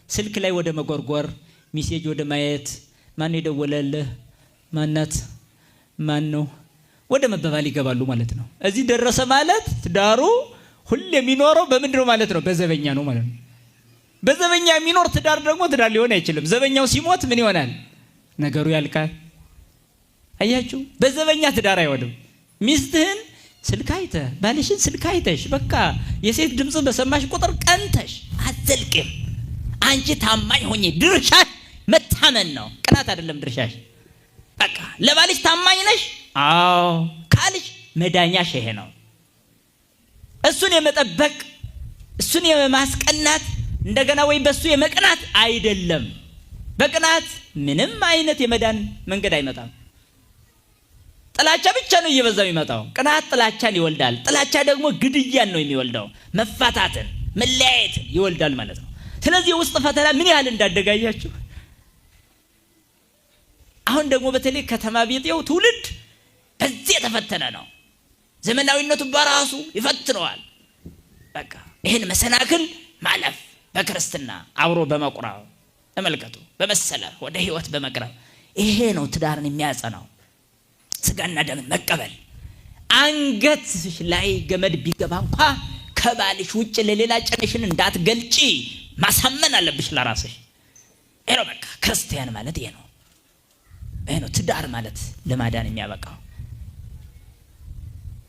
ስልክ ላይ ወደ መጎርጎር ሚሴጅ ወደ ማየት ማን የደወለልህ ማናት ማን ነው ወደ መበባል ይገባሉ ማለት ነው። እዚህ ደረሰ ማለት ትዳሩ ሁሉ የሚኖረው በምንድነው ማለት ነው? በዘበኛ ነው ማለት ነው። በዘበኛ የሚኖር ትዳር ደግሞ ትዳር ሊሆን አይችልም። ዘበኛው ሲሞት ምን ይሆናል? ነገሩ ያልቃል። አያችሁ፣ በዘበኛ ትዳር አይሆንም። ሚስትህን ስልክ አይተህ ባልሽን ስልክ አይተሽ በቃ የሴት ድምጽ በሰማሽ ቁጥር ቀንተሽ አትዘልቅም። አንቺ ታማኝ ሆኜ ድርሻሽ መታመን ነው፣ ቅናት አይደለም ድርሻሽ። በቃ ለባልሽ ታማኝ ነሽ አዎ ካልሽ መዳኛሽ ይሄ ነው። እሱን የመጠበቅ እሱን የማስቀናት እንደገና ወይ በሱ የመቅናት አይደለም። በቅናት ምንም አይነት የመዳን መንገድ አይመጣም። ጥላቻ ብቻ ነው እየበዛው የሚመጣው። ቅናት ጥላቻን ይወልዳል። ጥላቻ ደግሞ ግድያን ነው የሚወልደው፣ መፋታትን መለያየትን ይወልዳል ማለት ነው። ስለዚህ የውስጥ ፈተና ምን ያህል እንዳደጋያችሁ። አሁን ደግሞ በተለይ ከተማ ቤቴው ትውልድ በዚህ የተፈተነ ነው። ዘመናዊነቱ በራሱ ይፈትነዋል። በቃ ይሄን መሰናክል ማለፍ በክርስትና አብሮ በመቁረብ ተመልከቱ፣ በመሰለ ወደ ህይወት በመቅረብ ይሄ ነው ትዳርን የሚያጸናው። ስጋና ደም መቀበል። አንገትሽ ላይ ገመድ ቢገባ እንኳን ከባልሽ ውጭ ለሌላ ጭንሽን እንዳትገልጪ ማሳመን አለብሽ ለራስሽ። ይሄ ነው በቃ ክርስቲያን ማለት ይሄ ነው። ይሄ ነው ትዳር ማለት ለማዳን የሚያበቃው።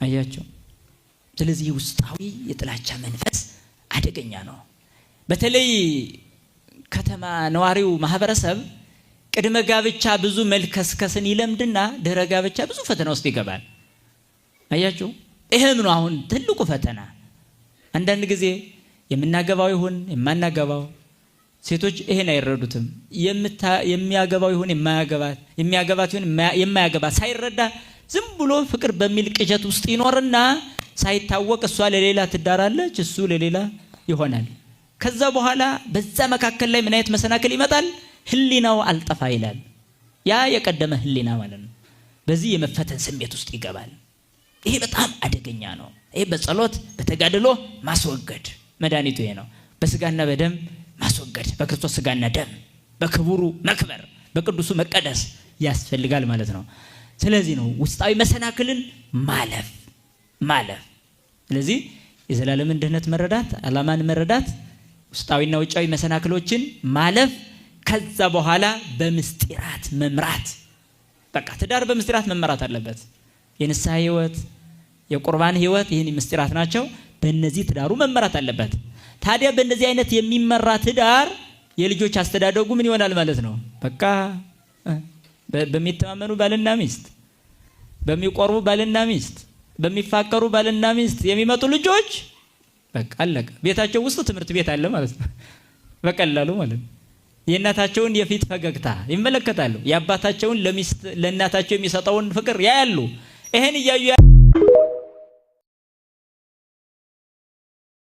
አያችሁ። ስለዚህ ውስጣዊ የጥላቻ መንፈስ አደገኛ ነው። በተለይ ከተማ ነዋሪው ማህበረሰብ ቅድመ ጋብቻ ብዙ መልከስከስን ይለምድና ድህረ ጋብቻ ብዙ ፈተና ውስጥ ይገባል። አያችሁ። ይሄም ነው አሁን ትልቁ ፈተና። አንዳንድ ጊዜ የምናገባው ይሁን የማናገባው ሴቶች ይሄን አይረዱትም። የሚያገባው ይሁን የሚያገባት ይሁን የማያገባት ሳይረዳ ዝም ብሎ ፍቅር በሚል ቅዠት ውስጥ ይኖርና ሳይታወቅ እሷ ለሌላ ትዳራለች፣ እሱ ለሌላ ይሆናል። ከዛ በኋላ በዛ መካከል ላይ ምን አይነት መሰናክል ይመጣል? ህሊናው አልጠፋ ይላል። ያ የቀደመ ህሊና ማለት ነው። በዚህ የመፈተን ስሜት ውስጥ ይገባል። ይሄ በጣም አደገኛ ነው። ይሄ በጸሎት በተጋድሎ ማስወገድ መድኃኒቱ ይሄ ነው። በስጋና በደም ማስወገድ፣ በክርስቶስ ስጋና ደም በክቡሩ መክበር በቅዱሱ መቀደስ ያስፈልጋል ማለት ነው። ስለዚህ ነው ውስጣዊ መሰናክልን ማለፍ። ስለዚህ የዘላለምን ድህነት መረዳት፣ ዓላማን መረዳት፣ ውስጣዊና ውጫዊ መሰናክሎችን ማለፍ፣ ከዛ በኋላ በምስጢራት መምራት። በቃ ትዳር በምስጢራት መመራት አለበት። የንስሐ ህይወት፣ የቁርባን ህይወት ይህን ምስጢራት ናቸው። በእነዚህ ትዳሩ መመራት አለበት። ታዲያ በእንደዚህ አይነት የሚመራ ትዳር የልጆች አስተዳደጉ ምን ይሆናል ማለት ነው? በቃ በሚተማመኑ ባልና ሚስት፣ በሚቆርቡ ባልና ሚስት፣ በሚፋቀሩ ባልና ሚስት የሚመጡ ልጆች በቃ አለቀ። ቤታቸው ውስጥ ትምህርት ቤት አለ ማለት ነው። በቀላሉ ማለት ነው። የእናታቸውን የፊት ፈገግታ ይመለከታሉ። የአባታቸውን ለእናታቸው የሚሰጠውን ፍቅር ያያሉ። ይሄን እያዩ